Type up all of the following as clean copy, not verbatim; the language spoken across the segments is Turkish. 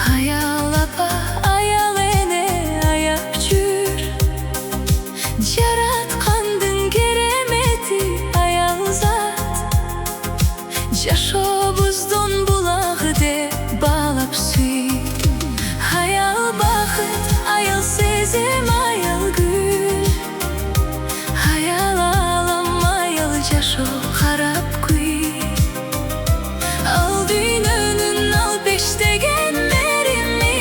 Hayal apa, hayal ene, ayak jür. Yaratqandın keremeti, hayal zat. Yaşobuzdun bulağı de bağlap süy. Hayal baxıt, hayal sezim, hayal gül. Hayal alam, hayal yaşo harap kuy. Al düğününün al beştegen merimi.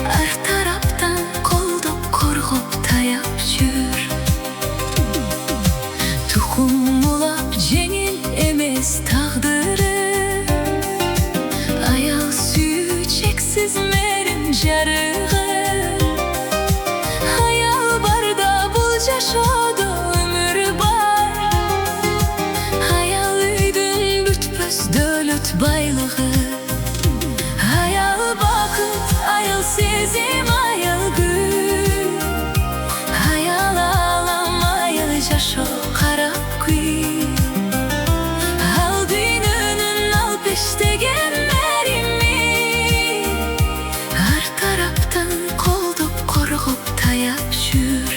Ar taraptan koldup korgup tayap jür. Tuxumulap jеңil emes tağdırı. Ayal süyü çeksiz merim jarığı. Hayal barda bul yaşoda ömür bar. Hayal üydün bütpöz dölöt baylığı. Hayal bakıt, hayal sezim, hayal gül. Hayal alam, hayal yaşo harap kuy. Al düğününün al peştegen merimi. Ar taraptan koldup korgup tayap jür.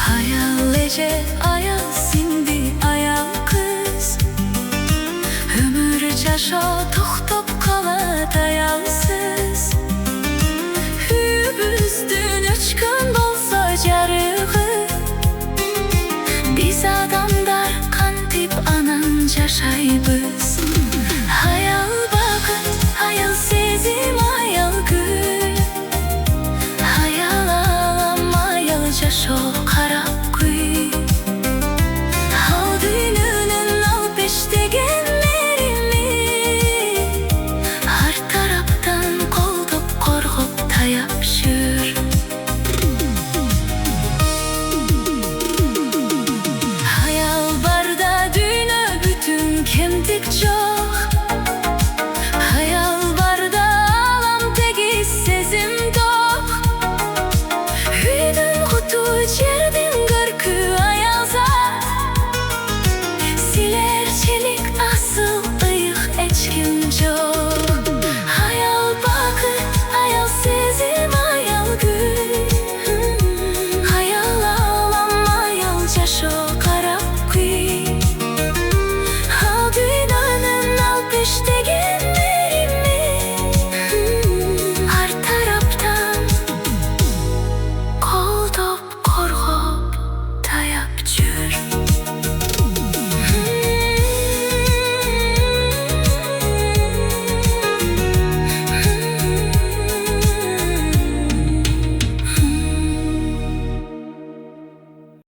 Hayal ece, hayal sindi, hayal kız. Ömür yaşa toxtop kalat hayalsız. Hübüzdün üç gün bolsa jarığı. Biz adamlar kantip anan yaşaybız. Hayal bakıt, hayal sezim, hayal gül. Hayal alam, hayal yaşo